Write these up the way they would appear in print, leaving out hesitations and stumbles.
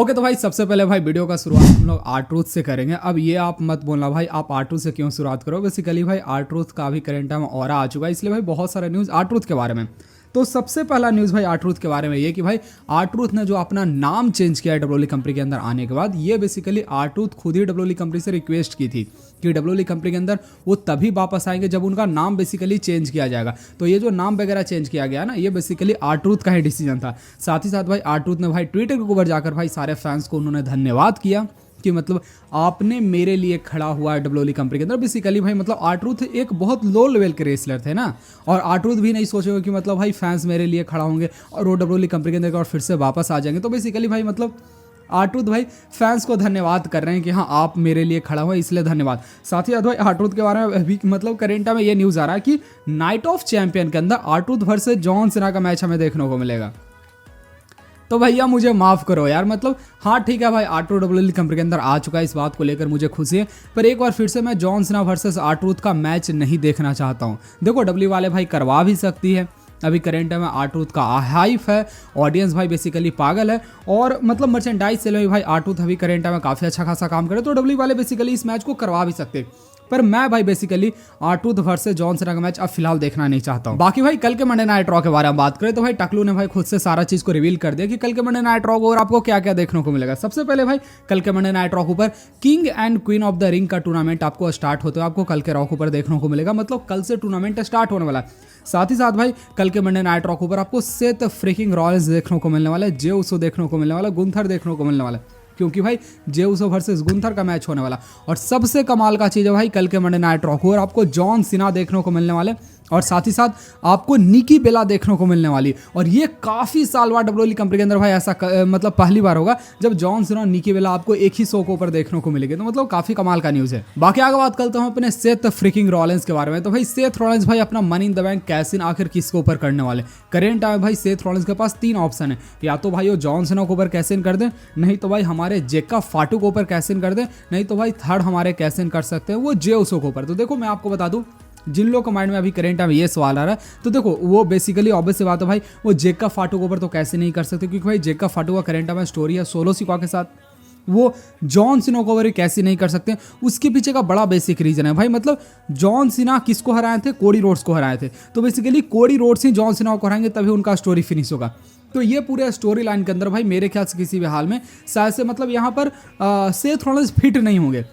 Okay तो भाई सबसे पहले भाई वीडियो का शुरुआत हम लोग R-Truth से करेंगे। अब ये आप मत बोलना भाई आप R-Truth से क्यों शुरुआत करो। बेसिकली भाई R-Truth का भी करंट टाइम और आ चुका है, इसलिए भाई बहुत सारा न्यूज़ R-Truth के बारे में। तो सबसे पहला न्यूज़ भाई R-Truth के बारे में ये कि भाई R-Truth ने जो अपना नाम चेंज किया है डब्ल्यूएल कंपनी के अंदर आने के बाद, ये बेसिकली R-Truth खुद ही डब्ल्यूएल कंपनी से रिक्वेस्ट की थी कि डब्ल्यूएल कंपनी के अंदर वो तभी वापस आएंगे जब उनका नाम बेसिकली चेंज किया जाएगा। तो ये जो नाम वगैरह चेंज किया गया ना, ये बेसिकली R-Truth का ही डिसीजन था। साथ ही साथ भाई R-Truth ने भाई ट्विटर के ऊपर जाकर भाई सारे फैंस को उन्होंने धन्यवाद किया कि मतलब आपने मेरे लिए खड़ा हुआ है डब्ल्यूएल कंपनी के अंदर। बेसिकली भाई मतलब R-Truth एक बहुत लो लेवल के रेसलर थे ना, और R-Truth भी नहीं सोचेगा कि मतलब भाई फैंस मेरे लिए खड़ा होंगे और वो डब्ल्यूएल कंपनी के अंदर और फिर से वापस आ जाएंगे। तो बेसिकली भाई मतलब R-Truth भाई फैंस को धन्यवाद कर रहे हैं कि हाँ आप मेरे लिए खड़ा हुआ, इसलिए धन्यवाद। साथ ही साथ भाई R-Truth के बारे में अभी मतलब करेंट में ये न्यूज़ आ रहा है कि नाइट ऑफ चैंपियन के अंदर R-Truth वर्सेस जॉन सीना का मैच हमें देखने को मिलेगा। तो भैया मुझे माफ़ करो यार, मतलब हाँ ठीक है भाई R-Truth डब्ल्यूएल कंपनी के अंदर आ चुका है, इस बात को लेकर मुझे खुशी है, पर एक बार फिर से मैं जॉन सीना वर्सेस R-Truth का मैच नहीं देखना चाहता हूँ। देखो डब्ल्यू वाले भाई करवा भी सकती है, अभी करेंट में R-Truth का हाइप है, ऑडियंस भाई बेसिकली पागल है, और मतलब मर्चेंडाइज सेल में भाई R-Truth अभी करेंट में काफ़ी अच्छा खासा काम करे, तो डब्ल्यू वाले बेसिकली इस मैच को करवा भी सकते। पर मैं भाई basically R-Truth versus John Cena का मैच अब फिलहाल देखना नहीं चाहता हूँ। बाकी भाई कल के मंडे नाइट रॉ के बारे में बात करें तो भाई टकलू ने भाई खुद से सारा चीज को रिवील कर दिया कि कल के मंडे नाइट रॉ को और आपको क्या क्या देखने को मिलेगा। सबसे पहले भाई कल के मंडे नाइट रॉ के ऊपर king and queen of the ring का टूर्नामेंट आपको स्टार्ट होते हुए आपको कल के रॉ के ऊपर देखने को मिलेगा, मतलब कल से टूर्नामेंट स्टार्ट होने वाला है। साथ ही साथ भाई कल के मंडे नाइट रॉ के ऊपर आपको सेथ फ्रीकिंग रॉयल्स देखने को मिलने वाला है, जे उसो देखने को मिलने वाला, गुंथर देखने को मिलने वाला है, क्योंकि भाई जे उसो वर्सेस गुंथर का मैच होने वाला। और सबसे कमाल का चीज़ है भाई कल के मंडे नाइट रॉ को और आपको जॉन सीना देखने को मिलने वाले, और साथ ही साथ आपको निकी बेला देखने को मिलने वाली। और ये काफ़ी साल बाद डब्ल्यूएल कंपनी के अंदर भाई ऐसा मतलब पहली बार होगा जब जॉन सीना और निकी बेला आपको एक ही शो के ऊपर देखने को मिलेगी, तो मतलब काफ़ी कमाल का न्यूज़ है। बाकी आगे बात करते हैं अपने सेथ फ्रीकिंग रॉलिंस के बारे में। तो भाई सेथ रॉलिंस भाई अपना money in the bank cash in आखिर किसके ऊपर करने वाले। करेंट टाइम भाई सेथ रॉलिंस के पास 3 ऑप्शन है, या तो भाई वो जॉन सीना के ऊपर कैसिन कर दें, नहीं तो भाई हमारे जेका फाटू के ऊपर कैसिन कर दें, नहीं तो भाई थर्ड हमारे कैसिन कर सकते हैं वो जे उसो के ऊपर। तो देखो मैं आपको बता दूं, जिन लोगों के माइंड में अभी करेंट टाइम ये सवाल आ रहा है, तो देखो वो बेसिकली ऑब्वियस सी बात है भाई वो जेका फाटू के ऊपर तो कैसे नहीं कर सकते, क्योंकि भाई जेका फाटू का करेंट टाइम स्टोरी है सोलो सिक्वा के साथ, वो जॉन सीना को ओवर कैसे नहीं कर सकते। उसके पीछे का बड़ा बेसिक रीजन है भाई, मतलब जॉन सीना किसको हराए थे, कोडी रोड्स को हराए थे, तो बेसिकली कोडी रोड्स ही जॉन सीना को हराएंगे तभी उनका स्टोरी फिनिश होगा। तो ये पूरे स्टोरी लाइन के अंदर भाई मेरे ख्याल से किसी भी हाल में शायद से मतलब यहाँ पर सेथ रॉलिंस फिट नहीं होंगे।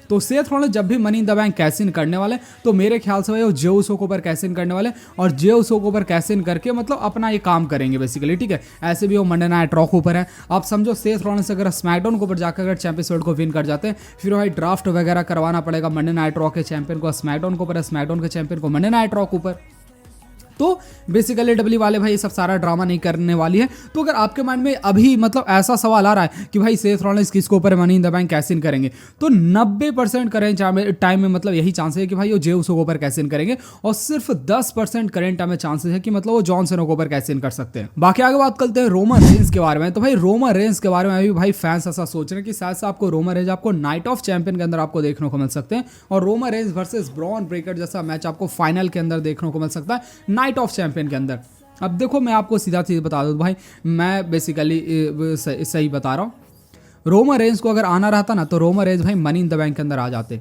तो सेथ रॉलिंस जब भी money in the bank cash in करने वाले, तो मेरे ख्याल से भाई वो जे उसो के ऊपर कैश इन करने वाले, और जे उसो के ऊपर कैश इन करके मतलब अपना ये काम करेंगे बेसिकली, ठीक है। ऐसे भी वो मंडे नाइट रॉ के ऊपर है, आप समझो सेथ रॉलिंस अगर स्मैकडाउन के ऊपर जाकर अगर चैंपियंस वर्ल्ड को विन कर जाते हैं, फिर भाई ड्राफ्ट वगैरह करवाना पड़ेगा मंडे नाइट रॉ के चैंपियन को स्मैकडाउन के ऊपर, स्मैकडाउन के चैंपियन को मंडे नाइट रॉ के ऊपर। तो बेसिकली डब्ल्यू वाले भाई ये सब सारा ड्रामा नहीं करने वाली है। तो अगर आपके माइंड में अभी मतलब ऐसा सवाल आ रहा है कि भाई सेथ रॉलिंस किसके ऊपर money in the bank cash in करेंगे, तो 90% करेंट टाइम में मतलब यही चांसेस है कि भाई वो जे उसो के ऊपर कैश इन करेंगे, और सिर्फ 10% करेंट टाइम में चांसेस है कि मतलब वो जॉन सीना के ऊपर कैश इन कर सकते हैं। बाकी आगे बात करते हैं रोमन रेंस के बारे में। तो भाई रोमन रेंस के बारे में अभी भाई फैंस ऐसा सोच रहे हैं कि शायद से आपको रोमन रेंस आपको नाइट ऑफ चैंपियन के अंदर आपको देखने को मिल सकते हैं, और Roman Reigns versus Bron Breakker जैसा मैच आपको फाइनल के अंदर देखने को मिल सकता है नाइट ऑफ चैंपियन के अंदर। अब देखो मैं आपको सीधा चीज़ बता दूं भाई, मैं बेसिकली सही बता रहा हूँ। रोमन रेंस को अगर आना रहता ना, तो रोमन रेंस भाई मनी इन द बैंक के अंदर आ जाते,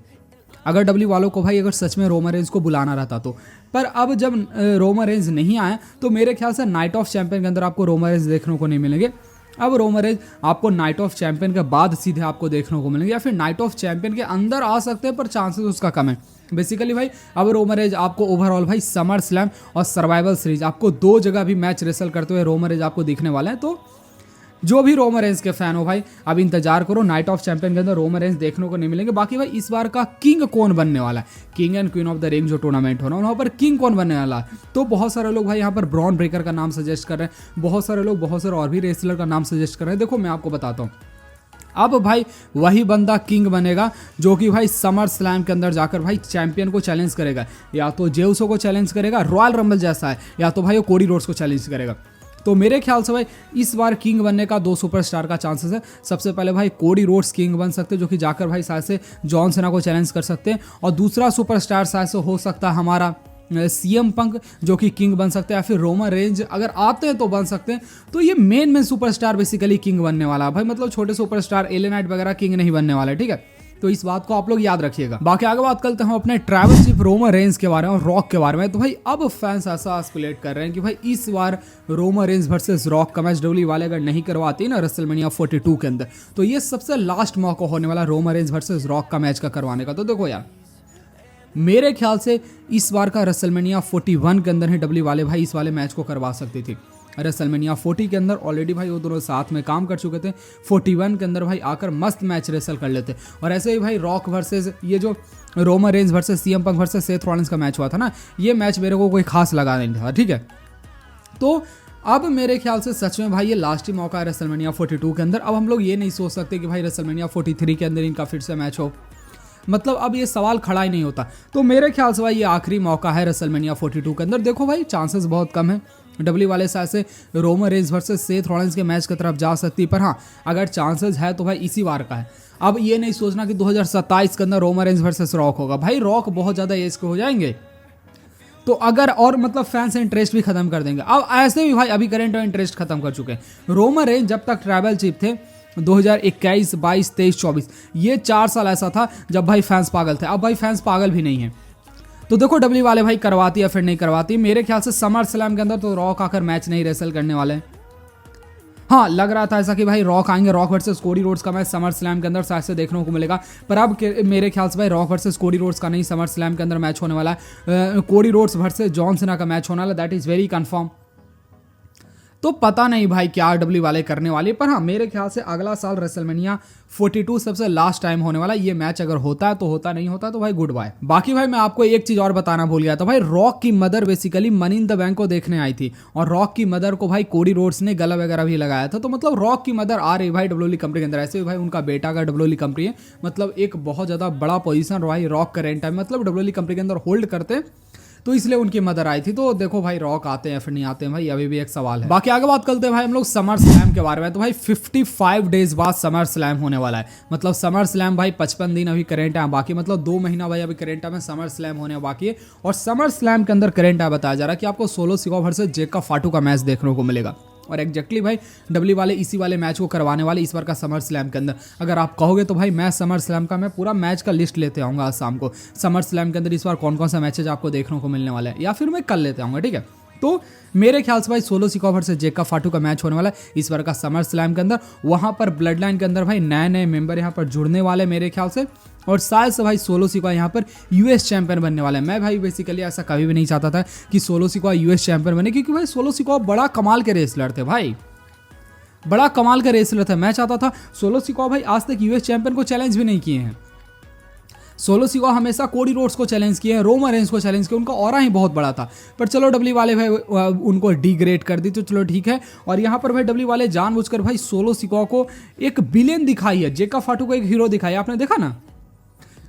अगर डब्ल्यू वालों को भाई अगर सच में रोमन रेंस को बुलाना रहता तो। पर अब जब रोमन रेंस नहीं आए, तो मेरे ख्याल से नाइट ऑफ चैंपियन के अंदर आपको रोमन रेंस देखने को नहीं मिलेंगे। अब रोमन रेंस आपको नाइट ऑफ चैंपियन के बाद सीधे आपको देखने को मिलेंगे, या फिर नाइट ऑफ चैंपियन के अंदर आ सकते हैं, पर चांसेस उसका कम है। बेसिकली भाई अब रोमन रेंस आपको ओवरऑल भाई समर स्लैम और सर्वाइवल सीरीज आपको 2 जगह भी मैच रेसल करते हुए रोमन रेंस आपको दिखने वाले हैं। तो जो भी रोमन रेंस के फैन हो भाई अब इंतजार करो, नाइट ऑफ चैंपियन के अंदर रोमन रेंस देखने को नहीं मिलेंगे। बाकी भाई इस बार का किंग कौन बनने वाला है, king and queen of the ring जो टूर्नामेंट होना, वहाँ पर किंग कौन बनने वाला है, तो बहुत सारे लोग भाई यहाँ पर ब्रॉन ब्रेकर का नाम सजेस्ट कर रहे हैं, बहुत सारे लोग बहुत सारे और भी रेसलर का नाम सजेस्ट कर रहे हैं। देखो मैं आपको बताता हूँ, अब भाई वही बंदा किंग बनेगा जो कि भाई समर स्लैम के अंदर जाकर भाई चैंपियन को चैलेंज करेगा, या तो जे उसो को चैलेंज करेगा, रॉयल रंबल जैसा है, या तो भाई वो कोडी रोड्स को चैलेंज करेगा। तो मेरे ख्याल से भाई इस बार किंग बनने का 2 सुपरस्टार का चांसेस है। सबसे पहले भाई कोडी रोड्स किंग बन सकते हैं, जो कि जाकर भाई शायद से जॉन सीना को चैलेंज कर सकते हैं, और दूसरा सुपरस्टार शायद से हो सकता है हमारा सीएम पंक जो कि किंग बन सकते हैं, या फिर रोमन रेंज अगर आते हैं तो बन सकते हैं। तो ये मेन सुपरस्टार बेसिकली किंग बनने वाला है भाई, मतलब छोटे सुपरस्टार एले नाइट वगैरह किंग नहीं बनने वाले, ठीक है। तो इस बात को आप लोग याद रखिएगा। बाकी आगे बात करते हैं हम अपने ट्रैवल चीफ रोमन रेंज के बारे में और रॉक के बारे में। तो भाई अब फैंस ऐसा स्पेकुलेट कर रहे हैं कि भाई इस बार रोमन रेंज वर्सेस रॉक का मैच डब्ल्यू वाले अगर नहीं करवाते ना रेसलमेनिया 42 के अंदर, तो ये सबसे लास्ट मौका होने वाला रोमन रेंज वर्सेस रॉक का मैच का करवाने का। तो देखो यार, मेरे ख्याल से इस बार का रेसलमेनिया 41 के अंदर ही डब्ल्यू वाले भाई इस वाले मैच को करवा सकती थी। रेसलमेनिया 40 के अंदर ऑलरेडी भाई वो दोनों साथ में काम कर चुके थे, 41 के अंदर भाई आकर मस्त मैच रेसल कर लेते। और ऐसे ही भाई रॉक वर्सेस ये जो Roman Reigns versus CM Punk versus Seth Rollins का मैच हुआ था ना, ये मैच मेरे को कोई खास लगा नहीं था, ठीक है। तो अब मेरे ख्याल से सच में भाई ये लास्ट ही मौका है रेसलमेनिया 42 के अंदर। अब हम लोग ये नहीं सोच सकते कि भाई रेसलमेनिया 43 के अंदर इनका फिर से मैच हो, मतलब अब ये सवाल खड़ा ही नहीं होता। तो मेरे ख्याल से भाई ये आखिरी मौका है रेसलमेनिया 42 के अंदर। देखो भाई चांसेस बहुत कम है डब्ल्यू वाले साइड से Roman Reigns versus Seth Rollins के मैच की तरफ जा सकती है, पर हाँ अगर चांसेस है तो भाई इसी बार का है। अब ये नहीं सोचना कि 2027 के अंदर रोमन रेंज वर्सेस रॉक होगा, भाई रॉक बहुत ज़्यादा एज के हो जाएंगे तो अगर, और मतलब फैंस इंटरेस्ट भी खत्म कर देंगे। अब ऐसे भी भाई अभी करंट में इंटरेस्ट खत्म कर चुके हैं। रोमन रेंज जब तक ट्रैवल चीफ थे 2021, 22, 23, 24 ये 4 साल ऐसा था जब भाई फैंस पागल थे। अब भाई फैंस पागल भी नहीं है। तो देखो डब्ल्यू वाले भाई करवाती या फिर नहीं करवाती। मेरे ख्याल से समर स्लैम के अंदर तो रॉक आकर मैच नहीं रेसल करने वाले हैं। हाँ लग रहा था ऐसा कि भाई रॉक आएंगे, रॉक वर्सेस कोडी रोड्स का मैच समर स्लैम के अंदर शायद से देखने को मिलेगा, पर अब मेरे ख्याल से भाई रॉक वर्सेस कोडी रोड्स का नहीं समर स्लैम के अंदर मैच होने वाला है। Cody Rhodes versus John Cena का मैच होने वाला, दैट इज वेरी कंफर्म। तो पता नहीं भाई क्या डब्ल्यू वाले करने वाले, पर हाँ मेरे ख्याल से अगला साल रेसलमेनिया 42 सबसे लास्ट टाइम होने वाला। ये मैच अगर होता है तो होता, नहीं होता तो भाई गुड बाय। बाकी भाई मैं आपको एक चीज और बताना भूल गया था भाई, रॉक की mother basically money in the bank को देखने आई थी और रॉक की मदर को भाई कोडी रोड्स ने गला वगैरह भी लगाया था। तो मतलब रॉक की मदर आ रही भाई डब्ल्यूडब्ल्यूई कंपनी के अंदर। ऐसे भी भाई उनका बेटा का डब्ल्यूडब्ल्यूई कंपनी है, मतलब एक बहुत ज्यादा बड़ा पोजीशन भाई रॉक करेंट टाइम मतलब डब्ल्यूडब्ल्यूई कंपनी के अंदर होल्ड करते, तो इसलिए उनकी मदर आई थी। तो देखो भाई रॉक आते हैं फिर नहीं आते हैं भाई, अभी भी एक सवाल है। बाकी आगे बात करते हैं भाई हम लोग समर स्लैम के बारे में। तो भाई 55 डेज बाद समर स्लैम होने वाला है, मतलब समर स्लैम भाई 55 दिन अभी करेंट है बाकी, मतलब 2 महीना भाई अभी करेंट में समर स्लैम होने बाकी है। और समर स्लैम के अंदर करेंट है बताया जा रहा है कि आपको सोलो सिकोवा वर्सेस जेका फाटू का मैच देखने को मिलेगा। और एग्जैक्टली भाई डब्ल्यू वाले इसी वाले मैच को करवाने वाले इस बार का समर स्लैम के अंदर। अगर आप कहोगे तो भाई मैं समर स्लैम का मैं पूरा मैच का लिस्ट लेते आऊँगा आज शाम को। समर स्लैम के अंदर इस बार कौन कौन सा मैचेज आपको देखने को मिलने वाला है, या फिर मैं कल लेते आऊँगा, ठीक है। तो मेरे ख्याल से भाई सोलो सिकोवा वर्सेस जेका फाटू का मैच होने वाला है इस बार का समर स्लैम के अंदर। वहाँ पर ब्लड लाइन के अंदर भाई नए नए मेंबर यहाँ पर जुड़ने वाले मेरे ख्याल से, और शायद से भाई सोलो सिकोवा यहाँ पर यूएस चैंपियन बनने वाला है। मैं भाई बेसिकली ऐसा कभी भी नहीं चाहता था कि सोलो सिकोवा यूएस चैंपियन बने, क्योंकि भाई सोलो सिकोवा बड़ा कमाल के रेसलर थे भाई, बड़ा कमाल का रेसलर था। मैं चाहता था सोलो सिकोवा भाई आज तक यूएस चैंपियन को चैलेंज भी नहीं किए हैं। सोलो सिकोवा हमेशा कोडी रोड्स को चैलेंज किए हैं, रोमन रेंज को चैलेंज किया, उनका ऑरा ही बहुत बड़ा था। पर चलो डब्ल्यू वाले भाई उनको डिग्रेड कर दी, तो चलो ठीक है। और यहाँ पर भाई डब्ल्यू वाले जानबूझकर भाई सोलो सिकोवा को एक विलेन दिखाई है, जेका फाटू को एक हीरो दिखाई, आपने देखा ना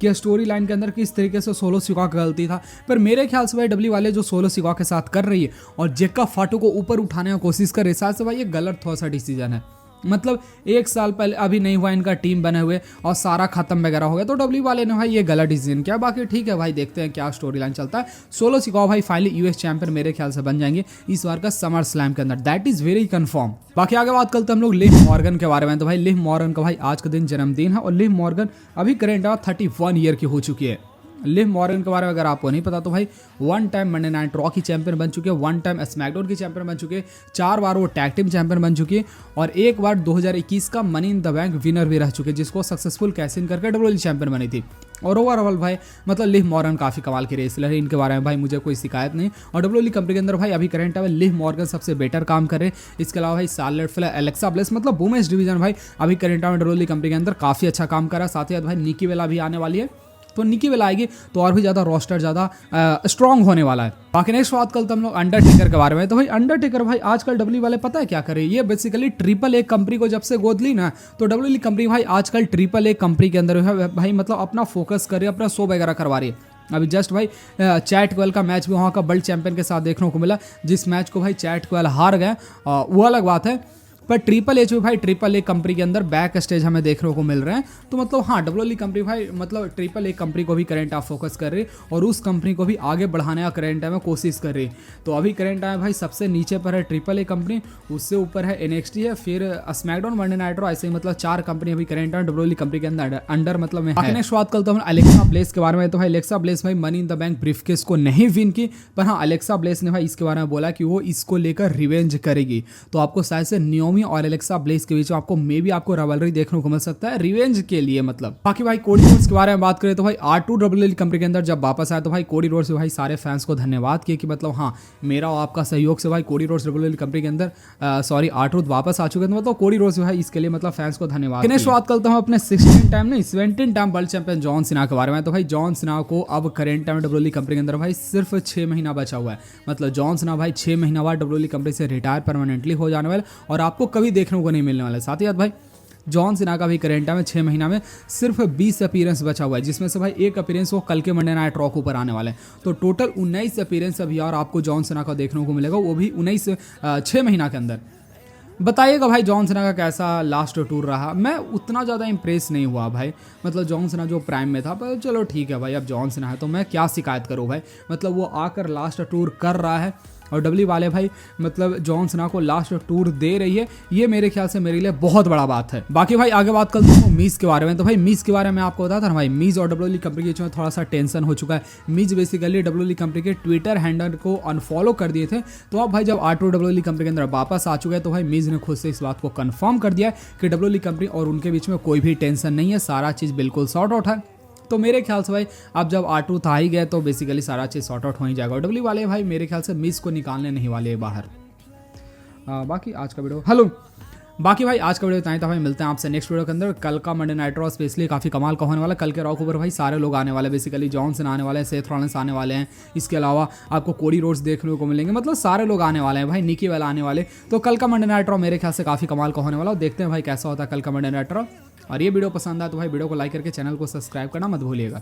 कि स्टोरी लाइन के अंदर किस तरीके से सोलो सिकोवा का गलती था। पर मेरे ख्याल से भाई डब्ल्यू वाले जो सोलो सिकोवा के साथ कर रही है और जेका फाटू को ऊपर उठाने की कोशिश कर रही है, साथ से भाई ये गलत थोड़ा सा डिसीजन है। मतलब 1 साल पहले अभी नहीं हुआ इनका टीम बने हुए और सारा खत्म वगैरह हो गया, तो डब्ल्यू वाले ने भाई ये गलत डिसीजन किया। बाकी ठीक है भाई, देखते हैं क्या स्टोरी लाइन चलता है। सोलो सिकोवा भाई फाइनली यूएस चैंपियन मेरे ख्याल से बन जाएंगे इस बार का समर स्लैम के अंदर, दैट इज वेरी कंफर्म। बाकी आगे बात करते हैं हम लोग लिव मॉर्गन के बारे में। तो भाई लिव मॉर्गन का भाई आज के दिन जन्मदिन है और लिव मॉर्गन अभी करेंट 31 ईयर की हो चुकी है। लिव मॉर्गन के बारे में अगर आपको नहीं पता तो भाई 1 टाइम मंडे नाइट रॉ की चैंपियन बन चुके हैं, 1 टाइम स्मैकडाउन की चैंपियन बन चुके हैं, 4 बार वो टैग टीम चैंपियन बन चुकी है और 1 बार 2021 का money in the bank winner भी रह चुके हैं, जिसको सक्सेसफुल कैश इन करके डब्ल्यूडब्ल्यूई चैंपियन बनी थी। और ओवरऑल भाई मतलब लिव मॉर्गन काफी कमाल की रेसलर है, इनके बारे में भाई मुझे कोई शिकायत नहीं। और डब्ल्यूडब्ल्यूई कंपनी के अंदर भाई अभी करंट है लिव मॉर्गन सबसे बेटर काम करे। इसके अलावा भाई शार्लेट फ्लेयर, एलेक्सा ब्लेस, मतलब वुमेन्स डिवीजन भाई अभी करंट में डब्ल्यूडब्ल्यूई कंपनी के अंदर काफी अच्छा काम कर रहा है। साथ ही साथ भाई निकी बेला भी आने वाली है, तो निकी बेला आएगी तो और भी ज़्यादा रोस्टर ज़्यादा स्ट्रॉन्ग होने वाला है। बाकी नेक्स्ट बात करते हम लोग अंडरटेकर के बारे में। तो भाई अंडरटेकर भाई आजकल डब्ल्यू वाले पता है क्या करे, ये बेसिकली ट्रिपल ए कंपनी को जब से गोद ली ना, तो डब्ल्यू कंपनी भाई आजकल ट्रिपल ए कंपनी के अंदर भाई मतलब अपना फोकस कर रही है, अपना शो वगैरह करवा रही है। अभी जस्ट भाई चैट क्वेल का मैच भी वहाँ का वर्ल्ड चैंपियन के साथ देखने को मिला, जिस मैच को भाई चैट क्वेल हार गए, वो अलग बात है। पर ट्रिपल एच भाई ट्रिपल ए कंपनी के अंदर बैक स्टेज हमें देखने को मिल रहे हैं। तो मतलब हाँ, डब्ल्यूएल कंपनी भाई मतलब ट्रिपल ए कंपनी को भी करंट आप फोकस कर रही है और उस कंपनी को भी आगे बढ़ाने का करंट टाइम में कोशिश कर रही है। तो अभी करंट टाइम भाई सबसे नीचे पर है ट्रिपल ए कंपनी, उससे ऊपर है एनएक्सटी है, फिर स्मैकडाउन, मंडे नाइट रॉ, ऐसे ही मतलब 4 कंपनी अभी करंट टाइम डब्ल्यूएल कंपनी के अंदर मतलब में है। नेक्स्ट बात करते हैं अलेक्सा ब्लेस के बारे में। तो भाई अलेक्सा ब्लेस भाई money in the bank briefcase को नहीं विन की, पर हाँ अलेक्सा ब्लेस ने भाई इसके बारे में बोला कि वो इसको लेकर रिवेंज करेगी। तो आपको शायद से नियोमी और अलेक्सा ब्लेस के बीच आपको मे बी आपको रवलरी देखने को मिल सकता है रिवेंज के लिए मतलब। बाकी भाई कोडी रोड्स के बारे में बात करें तो भाई R2 डब्ल्यूएल कंपनी के अंदर जब वापस आया तो भाई कोडी रोड्स भाई सारे फैंस को धन्यवाद किए कि मतलब हाँ मेरा और आपका सहयोग से भाई कोडी रोड्स डब्ल्यूएल कंपनी के अंदर सॉरी R2 वापस आ चुके थे। मतलब कोडी रोड्स भाई इसके लिए मतलब फैंस को धन्यवाद। नेक्स्ट बात करता हूँ अपने 16 टाइम नहीं 17 time world champion John Cena के बारे में। तो भाई जॉन सीना को अब करेंट टाइम डब्ल्यूएल कंपनी के अंदर भाई सिर्फ 6 महीना बचा हुआ है। मतलब जॉन सीना भाई 6 महीना बाद डब्ल्यूएल कंपनी से रिटायर परमानेंटली हो जाने वाले और आपको कभी देखने को नहीं मिलने वाला। साथ ही साथ भाई जॉन सीना का भी करेंट में 6 महीना में सिर्फ 20 अपीयरेंस बचा हुआ है, जिसमें से भाई एक अपीयरेंस वो कल के मंडे नाइट रॉ के ऊपर आने वाले हैं। तो टोटल 19 अपीयरेंस अभी और आपको जॉन सीना का देखने को मिलेगा, वो भी 6 महीना के अंदर। बताइएगा भाई जॉन सीना का कैसा लास्ट टूर रहा। मैं उतना ज़्यादा इंप्रेस नहीं हुआ भाई, मतलब जॉन सीना जो प्राइम में था, पर चलो ठीक है भाई अब जॉन सीना है तो मैं क्या शिकायत करूँ भाई। मतलब वो आकर लास्ट टूर कर रहा है और डब्ल्यू वाले भाई मतलब जॉन सीना को लास्ट टूर दे रही है, ये मेरे ख्याल से मेरे लिए बहुत बड़ा बात है। बाकी भाई आगे बात करता हूँ मीज के बारे में। तो भाई मीज के बारे में आपको बताया था ना भाई, मीज और डब्ल्यूएल कंपनी के बीच में थोड़ा सा टेंशन हो चुका है। मीज बेसिकली डब्ल्यूएल कंपनी के ट्विटर हैंडल को अनफॉलो कर दिए थे। तो अब भाई जब R2 डब्ल्यूएल कंपनी के अंदर वापस आ चुके हैं तो भाई मीज ने खुद से इस बात को कंफर्म कर दिया है कि डब्ल्यूएल कंपनी और उनके बीच में कोई भी टेंशन नहीं है, सारा चीज़ बिल्कुल सॉर्ट आउट है। तो मेरे ख्याल से भाई अब जब R2 था ही गया तो बेसिकली सारा चीज़ सॉर्ट आउट हो ही जाएगा। डब्ल्यू वाले भाई मेरे ख्याल से मिस को निकालने नहीं वाले बाहर। बाकी आज का वीडियो बाकी भाई आज का वीडियो इतना ही था भाई। मिलते हैं आपसे नेक्स्ट वीडियो के अंदर। कल का मंडे नाइट रॉ स्पेशली काफ़ी कमाल का होने वाला है। कल के रॉ के ऊपर भाई सारे लोग आने वाले हैं, बेसिकली जॉन सीना आने वाले हैं, सेथ रॉलिंस आने वाले हैं, इसके अलावा आपको कोडी रोड्स देखने को मिलेंगे, मतलब सारे लोग आने वाले हैं भाई, निकी वाला आने वाले। तो कल का मंडे नाइट रॉ मेरे ख्याल से काफ़ी कमाल का होने वाला है। देखते हैं भाई कैसा होता है कल का मंडे नाइट रॉ। और ये वीडियो पसंद आया तो भाई वीडियो को लाइक करके चैनल को सब्सक्राइब करना मत भूलिएगा।